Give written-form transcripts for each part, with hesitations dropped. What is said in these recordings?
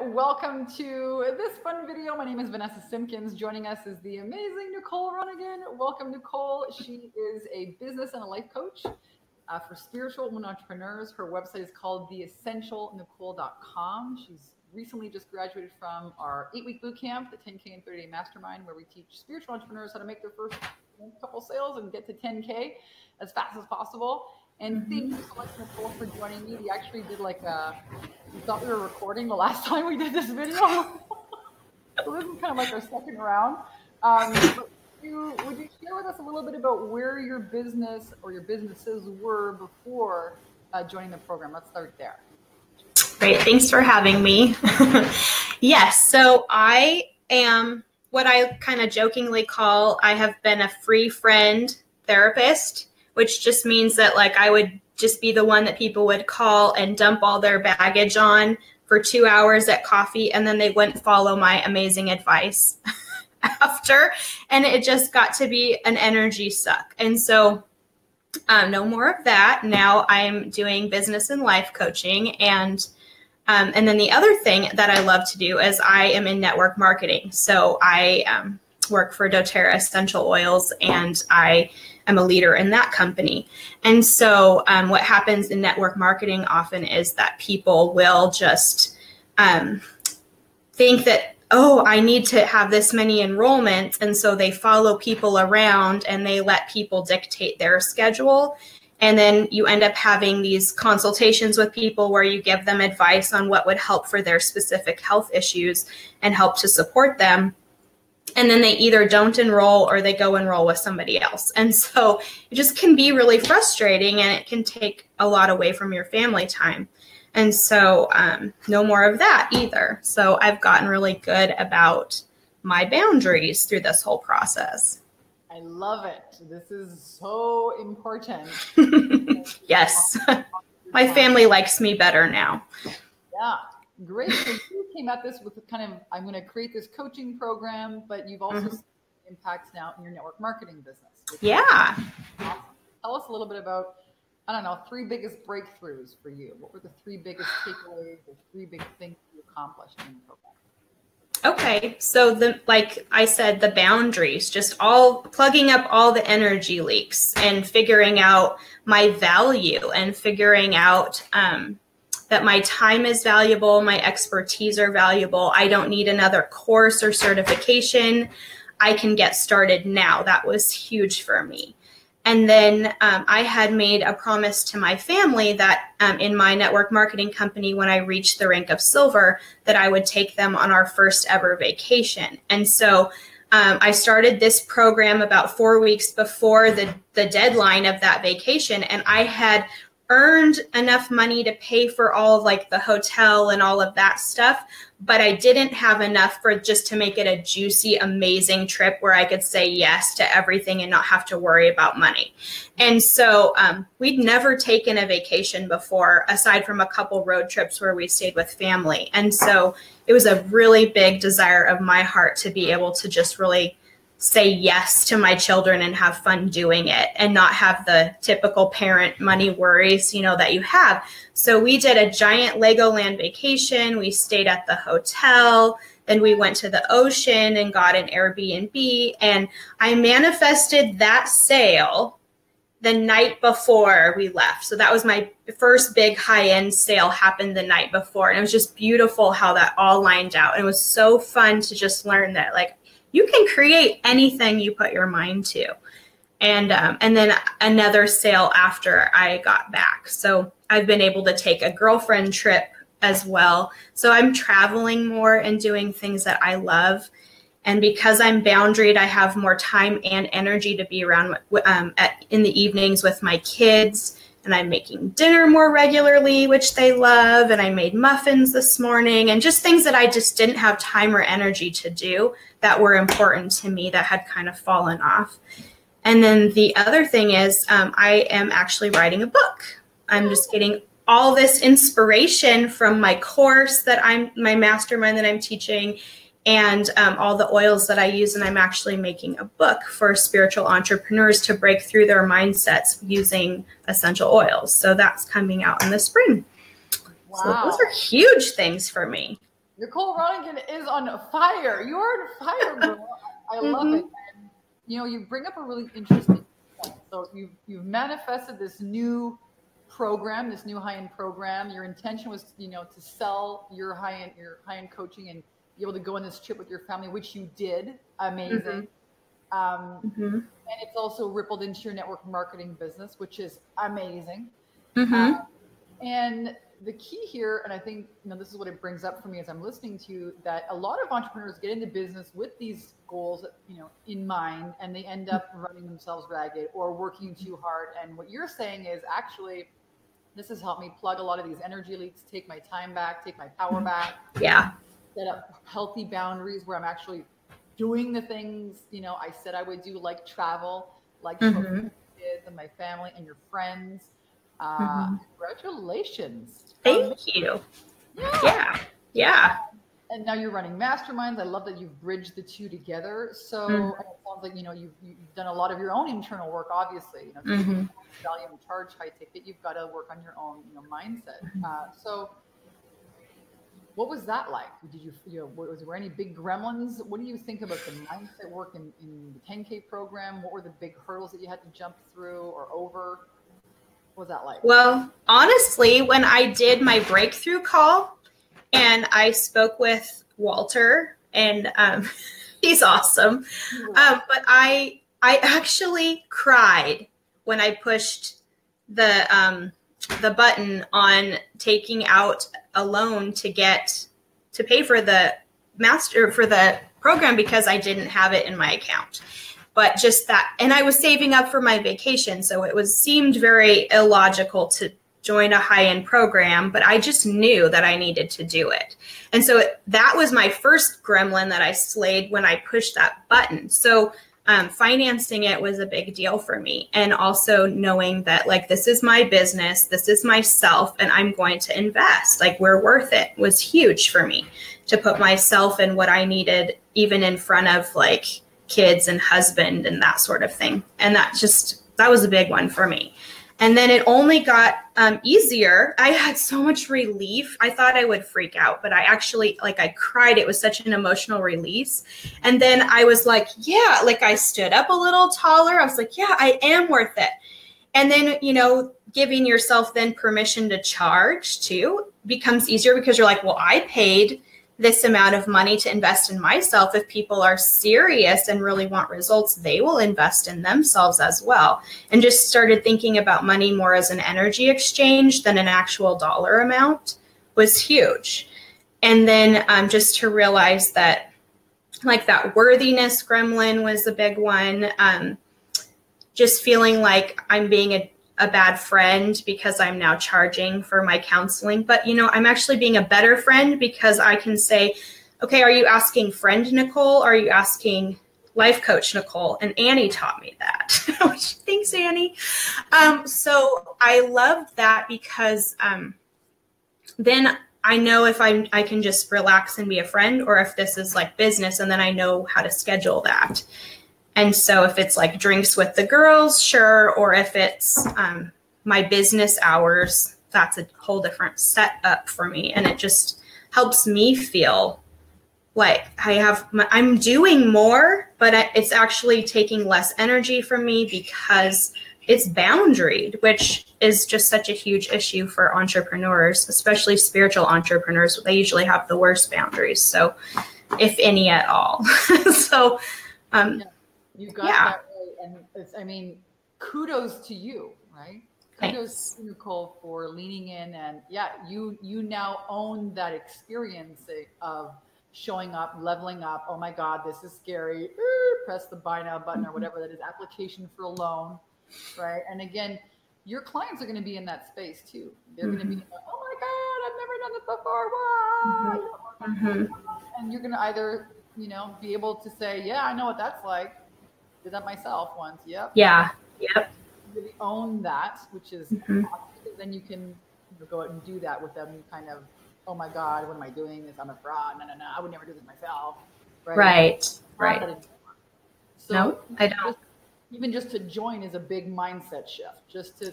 Welcome to this fun video. My name is Vanessa Simpkins. Joining us is the amazing Nicole Ronningen. Welcome, Nicole. She is a business and a life coach for spiritual women entrepreneurs. Her website is called theessentialnicole.com. She's recently just graduated from our 8-week boot camp, the 10K and 30-day Mastermind, where we teach spiritual entrepreneurs how to make their first couple sales and get to 10K as fast as possible. And thank you so much, Nicole, for joining me. We actually did we thought we were recording the last time we did this video. So this is kind of like our second round. Would you share with us a little bit about where your business or your businesses were before joining the program? Let's start there. Great. Thanks for having me. Yes. So I am what I kind of jokingly call, I have been a free friend therapist, which just means that I would just be the one that people would call and dump all their baggage on for 2 hours at coffee, and then they wouldn't follow my amazing advice after. And it just got to be an energy suck. And so no more of that. Now I'm doing business and life coaching. And then the other thing that I love to do is I am in network marketing. So I work for doTERRA Essential Oils, and I am a leader in that company. And so what happens in network marketing often is that people will just think that, oh, I need to have this many enrollments. And so they follow people around and they let people dictate their schedule. And then you end up having these consultations with people where you give them advice on what would help for their specific health issues and help to support them. And then they either don't enroll or they go enroll with somebody else. And so it just can be really frustrating, and it can take a lot away from your family time. And so no more of that either. So I've gotten really good about my boundaries through this whole process. I love it. This is so important. Yes. My family likes me better now. Yeah. Great. So you came at this with I'm going to create this coaching program, but you've also seen impacts now in your network marketing business. Yeah. Awesome. Tell us a little bit about, 3 biggest breakthroughs for you. What were the 3 biggest takeaways or 3 big things you accomplished in the program? Okay. So like I said, the boundaries, just all plugging up all the energy leaks and figuring out my value and figuring out, that my time is valuable, my expertise are valuable. I don't need another course or certification. I can get started now. That was huge for me. And then I had made a promise to my family that in my network marketing company, when I reached the rank of silver, that I would take them on our first ever vacation. And so I started this program about 4 weeks before the deadline of that vacation, and I had earned enough money to pay for all of the hotel and all of that stuff, but I didn't have enough for just to make it a juicy, amazing trip where I could say yes to everything and not have to worry about money. And so we'd never taken a vacation before, aside from a couple road trips where we stayed with family. And so it was a really big desire of my heart to be able to just really say yes to my children and have fun doing it and not have the typical parent money worries, that you have. So we did a giant Legoland vacation. We stayed at the hotel. Then we went to the ocean and got an Airbnb. And I manifested that sale the night before we left. So that was my first big high-end sale, happened the night before. And it was just beautiful how that all lined out. And it was so fun to just learn that you can create anything you put your mind to. And then another sale after I got back. So I've been able to take a girlfriend trip as well. So I'm traveling more and doing things that I love. And because I'm boundaried, I have more time and energy to be around in the evenings with my kids. And I'm making dinner more regularly, which they love. And I made muffins this morning, and just things that I just didn't have time or energy to do that were important to me that had kind of fallen off. And then the other thing is I am actually writing a book. I'm just getting all this inspiration from my course my mastermind that I'm teaching, and all the oils that I use. And I'm actually making a book for spiritual entrepreneurs to break through their mindsets using essential oils. So that's coming out in the spring. Wow. So those are huge things for me. Nicole Ronningen is on fire. You're on fire, girl. I love it. And, you know, you bring up a really interesting point. So you've manifested this new program, this new high-end program. Your intention was, you know, to sell your high-end coaching and be able to go on this trip with your family, which you did. Amazing. And it's also rippled into your network marketing business, which is amazing. And the key here, and I think, you know, this is what it brings up for me as I'm listening to you, that a lot of entrepreneurs get into business with these goals, you know, in mind, and they end up running themselves ragged or working too hard. And what you're saying is actually, this has helped me plug a lot of these energy leaks, take my time back, take my power back. Yeah. Set up healthy boundaries where I'm actually doing the things, you know, I said I would do, like travel, like show my kids and my family and your friends. Congratulations. Thank you. Yeah. And now you're running masterminds. I love that you've bridged the two together. So it sounds like, you know, you've done a lot of your own internal work, obviously. You know, value and charge high ticket, you've got to work on your own, you know, mindset. So what was that like? Did you know, was there any big gremlins? What do you think about the mindset work in the 10K program? What were the big hurdles that you had to jump through or over? What was that like? Well, honestly, when I did my breakthrough call and I spoke with Walter, and he's awesome, but I actually cried when I pushed the button on taking out a loan to pay for the program because I didn't have it in my account. But just that, and I was saving up for my vacation, so it seemed very illogical to join a high-end program, but I just knew that I needed to do it. And so that was my first gremlin that I slayed when I pushed that button. So financing it was a big deal for me. And also knowing that, like, this is my business, this is myself, and I'm going to invest. Like, we're worth it was huge for me to put myself and what I needed, even in front of like kids and husband and that sort of thing. And that was a big one for me. And then it only got easier. I had so much relief. I thought I would freak out, but I actually, like, I cried. It was such an emotional release. And then I was like, yeah, like I stood up a little taller. I was like, yeah, I am worth it. And then, you know, giving yourself then permission to charge too becomes easier because you're like, well, I paid this amount of money to invest in myself. If people are serious and really want results, they will invest in themselves as well. And just started thinking about money more as an energy exchange than an actual dollar amount was huge. And then just to realize that, like, that worthiness gremlin was a big one. Just feeling like I'm being a bad friend because I'm now charging for my counseling. But, you know, I'm actually being a better friend because I can say, okay, are you asking friend Nicole? Or are you asking life coach Nicole? And Annie taught me that. Thanks, Annie. So I love that because then I know if I can just relax and be a friend, or if this is like business, and then I know how to schedule that. And so if it's like drinks with the girls, sure. Or if it's my business hours, that's a whole different setup for me. And it just helps me feel like I'm doing more, but it's actually taking less energy from me because it's boundaried, which is just such a huge issue for entrepreneurs, especially spiritual entrepreneurs. They usually have the worst boundaries. So if any at all. So, you got that right. And I mean, kudos to you, right? Kudos to Nicole for leaning in, and you now own that experience of showing up, leveling up. Oh my God, this is scary. Press the buy now button or whatever that is, application for a loan, right? And again, your clients are going to be in that space too. They're going to be like, oh my God, I've never done this before. Wow. And you're going to either, you know, be able to say, yeah, I know what that's like. Did that myself once. Yep. Yeah. Yep. Really own that, which is awesome, because then you can go out and do that with them. Kind of, oh my God, what am I doing? This, I'm a fraud. No, I would never do this myself. Right. So no, I don't. Even just to join is a big mindset shift. Just to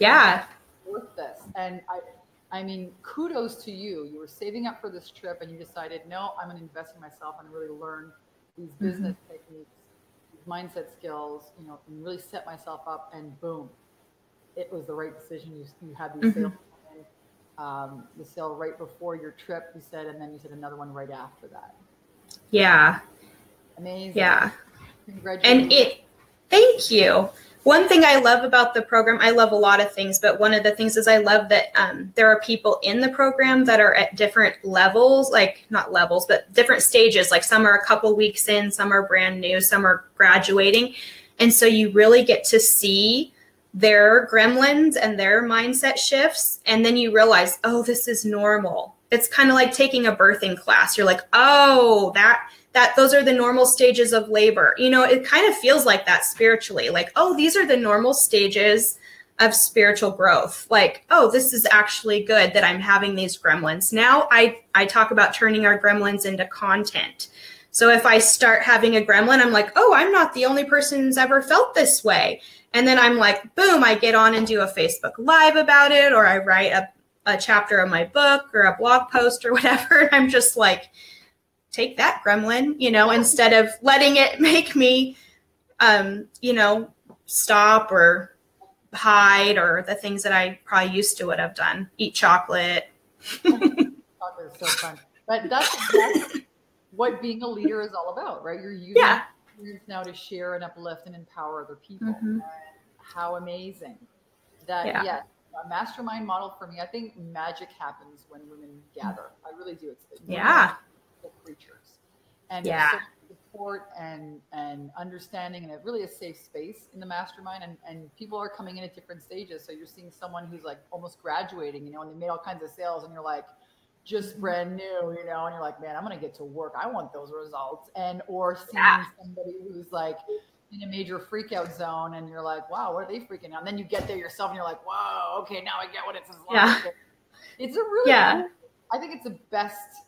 worth this. And I mean, kudos to you. You were saving up for this trip and you decided, no, I'm going to invest in myself and really learn these business techniques, these mindset skills, you know, and really set myself up, and boom, it was the right decision. You had these sales, the sale right before your trip, you said, and then you said another one right after that. Yeah. Amazing. Yeah. Congratulations. And thank you. One thing I love about the program, I love a lot of things, but one of the things is I love that there are people in the program that are at different levels, like not levels, but different stages. Like some are a couple weeks in, some are brand new, some are graduating. And so you really get to see their gremlins and their mindset shifts. And then you realize, oh, this is normal. It's kind of like taking a birthing class. You're like, oh, that those are the normal stages of labor. You know, it kind of feels like that spiritually, like, oh, these are the normal stages of spiritual growth. Like, oh, this is actually good that I'm having these gremlins. Now I talk about turning our gremlins into content. So if I start having a gremlin, I'm like, oh, I'm not the only person who's ever felt this way. And then I'm like, boom, I get on and do a Facebook Live about it, or I write a chapter of my book or a blog post or whatever. And I'm just like, take that, gremlin, you know, instead of letting it make me, you know, stop or hide, or the things that I probably used to would have done. Eat chocolate. Chocolate is so fun. But that's exactly what being a leader is all about, right? You're using experience now to share and uplift and empower other people. And how amazing that, yes, a mastermind model for me. I think magic happens when women gather. I really do. It's creatures, and support and understanding, and really a safe space in the mastermind, and people are coming in at different stages. So you're seeing someone who's like almost graduating, you know, and they made all kinds of sales, and you're like just brand new, you know, and you're like, man, I'm gonna get to work. I want those results. And or seeing somebody who's like in a major freak out zone, and you're like, wow, what are they freaking out? And then you get there yourself and you're like, whoa, okay, now I get what it's like. It's a really cool, I think it's the best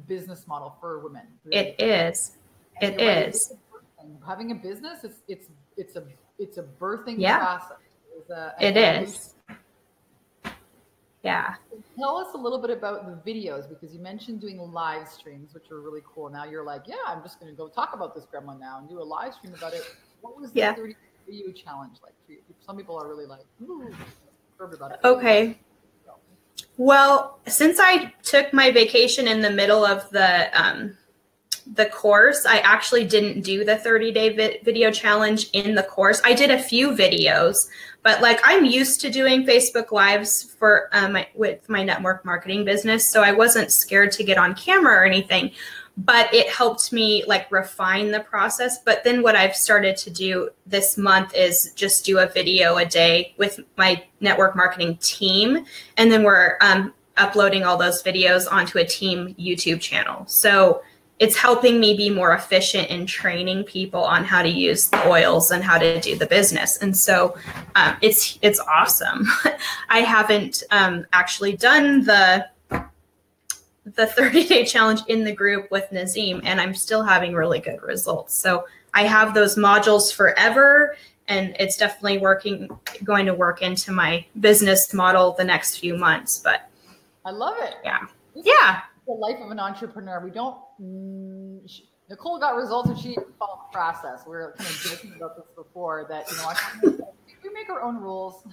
business model for women. Really. It is. And it is. Having a business, it's a birthing process. It is. Yeah. Tell us a little bit about the videos, because you mentioned doing live streams, which are really cool. Now you're like, yeah, I'm just going to go talk about this gremlin now and do a live stream about it. What was the 30 video challenge like for you? Some people are really like, ooh, about it. Okay. Well, since I took my vacation in the middle of the course, I actually didn't do the 30-day video challenge in the course. I did a few videos, but like I'm used to doing Facebook Lives for with my network marketing business, so I wasn't scared to get on camera or anything. But it helped me like refine the process. But then what I've started to do this month is just do a video a day with my network marketing team. And then we're uploading all those videos onto a team YouTube channel. So it's helping me be more efficient in training people on how to use the oils and how to do the business. And so it's awesome. I haven't actually done the 30-day challenge in the group with Nazim, and I'm still having really good results. So I have those modules forever, and it's definitely going to work into my business model the next few months. But I love it. Yeah. The life of an entrepreneur. We don't. Nicole got results, and she didn't follow the process. We were kind of joking about this before, that, you know, we make our own rules,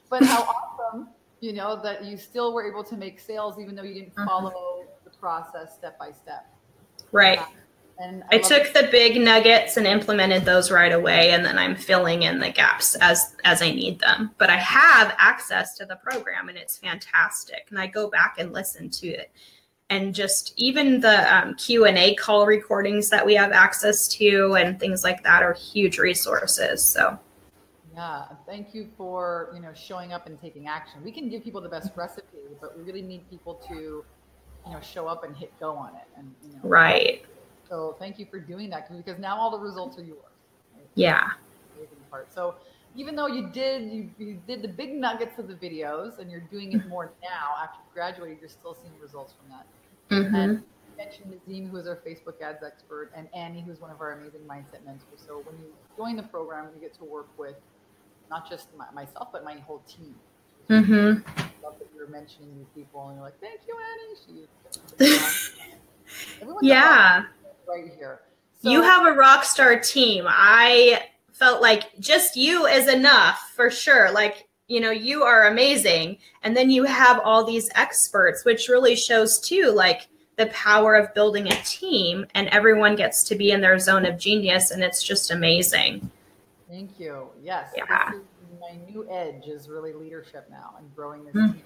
but how awesome. You know, that you still were able to make sales even though you didn't follow the process step by step. Right. And I took the big nuggets and implemented those right away, and then I'm filling in the gaps as I need them. But I have access to the program, and it's fantastic. And I go back and listen to it. And just even the Q&A call recordings that we have access to and things like that are huge resources. So. Yeah, thank you for, you know, showing up and taking action. We can give people the best recipe, but we really need people to, you know, show up and hit go on it. And, you know, right. So thank you for doing that, because now all the results are yours. Right? Yeah. Part. So even though you did the big nuggets of the videos, and you're doing it more now after you graduated, you're still seeing results from that. And you mentioned Nazim, who is our Facebook ads expert, and Annie, who's one of our amazing mindset mentors. So when you join the program, you get to work with not just myself, but my whole team. Mm-hmm. I love that you're mentioning these people and you're like, thank you, Annie. Everyone's Yeah. right here. So, you have a rock star team. I felt like just you is enough for sure. Like, you are amazing. And then you have all these experts, which really shows too, like the power of building a team, and everyone gets to be in their zone of genius. And it's just amazing. Thank you. Yes. Yeah. This is my new edge is really leadership now and growing this team.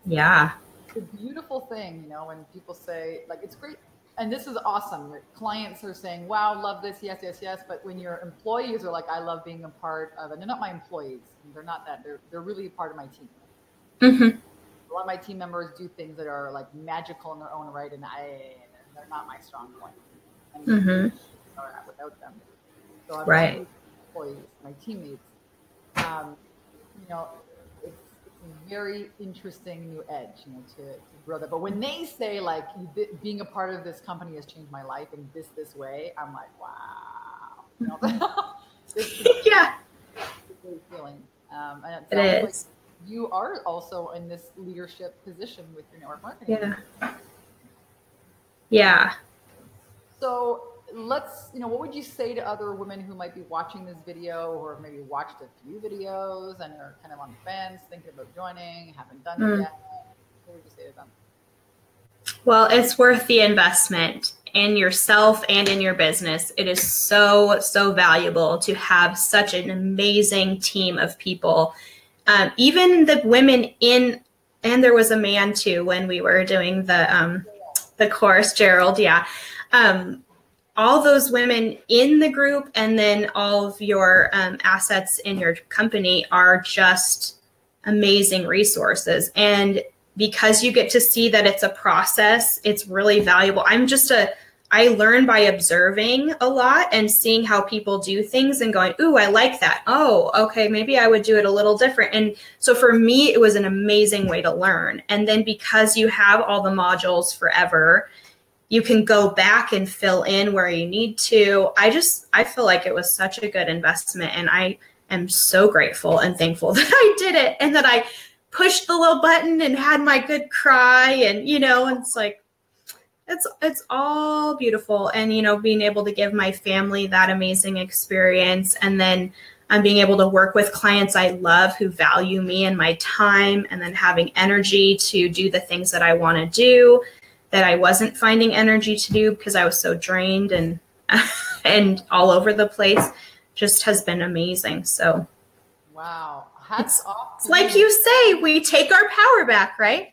Yeah. It's a beautiful thing, when people say, like, it's great. And this is awesome. Your clients are saying, wow, love this. Yes, yes, yes. But when your employees are like, I love being a part of, and they're not my employees. They're not that. They're really a part of my team. Mm-hmm. A lot of my team members do things that are like magical in their own right. And they're not my strong point. And Mm-hmm. without them. So I've Right. employees, my teammates, it's a very interesting new edge, to grow that. But when they say like being a part of this company has changed my life in this way, I'm like, wow, Yeah, it's a great feeling. And it sounds is. like you are also in this leadership position with your network marketing. Yeah. Yeah. So let's, what would you say to other women who might be watching this video or maybe watched a few videos and are kind of on the fence, thinking about joining, haven't done it yet? What would you say to them? Well, it's worth the investment in yourself and in your business. It is so, so valuable to have such an amazing team of people. Even the women and there was a man too when we were doing the course, Gerald. Yeah. All those women in the group and then all of your assets in your company are just amazing resources. And because you get to see that it's a process, it's really valuable. I learn by observing a lot and seeing how people do things and going, ooh, I like that. Oh, okay, maybe I would do it a little different. And so for me, it was an amazing way to learn. And then because you have all the modules forever, you can go back and fill in where you need to. I feel like it was such a good investment, and I am so grateful and thankful that I did it and that I pushed the little button and had my good cry, and it's like it's all beautiful. And being able to give my family that amazing experience, and then I'm being able to work with clients I love who value me and my time, and then having energy to do the things that I want to do that I wasn't finding energy to do because I was so drained and and all over the place, just has been amazing. So wow, hats off. It's like you say, we take our power back, right?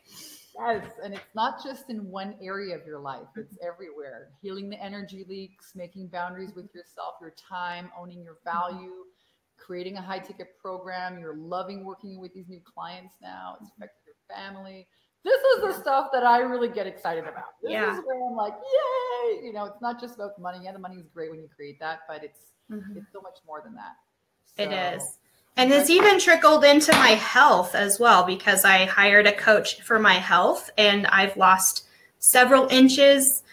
Yes, and it's not just in one area of your life, it's everywhere. Healing the energy leaks, making boundaries with yourself, your time, owning your value, creating a high ticket program. You're loving working with these new clients now. It's affecting your family. This is the stuff that I really get excited about. This is where I'm like, yay! It's not just about the money. Yeah, the money is great when you create that, but it's so much more than that. So, it is. And it's even trickled into my health as well, because I hired a coach for my health, and I've lost several inches.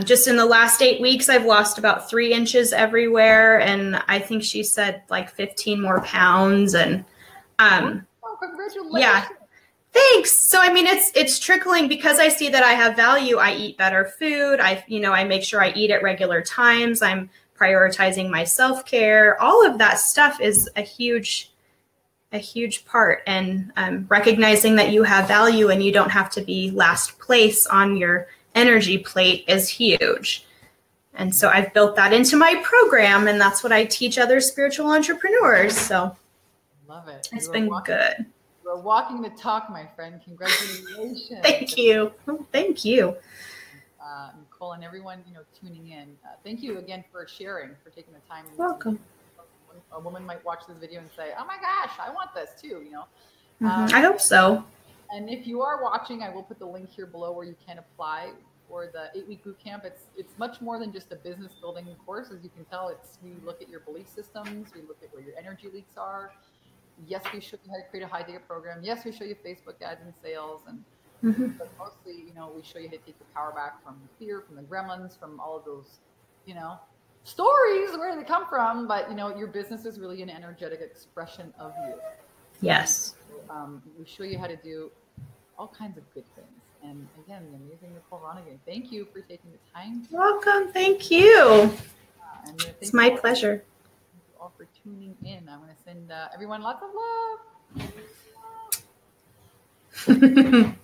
Just in the last 8 weeks, I've lost about 3 inches everywhere. And I think she said like 15 more pounds. And congratulations. Yeah. Thanks. So, I mean, it's trickling because I see that I have value. I eat better food. I make sure I eat at regular times. I'm prioritizing my self-care. All of that stuff is a huge part. And recognizing that you have value and you don't have to be last place on your energy plate is huge. And so I've built that into my program, and that's what I teach other spiritual entrepreneurs. So love it. It's been good. You're walking the talk, my friend. Congratulations. Thank you. Thank you. Nicole and everyone, tuning in. Thank you again for sharing, for taking the time. Welcome. A woman might watch this video and say, oh my gosh, I want this too, I hope so. And if you are watching, I will put the link here below where you can apply for the 8-week boot camp. It's much more than just a business building course. As you can tell, we look at your belief systems. We look at where your energy leaks are. Yes, we show you how to create a high ticket program. Yes, we show you Facebook ads and sales, and but mostly, we show you how to take the power back from the fear, from the gremlins, from all of those, stories. Where do they come from? But your business is really an energetic expression of you. Yes. we show you how to do all kinds of good things. And again, the amazing Nicole Ronningen. Thank you for taking the time. Welcome. Thank you. It's my pleasure. Thank you all for tuning in. I want to send everyone lots of love.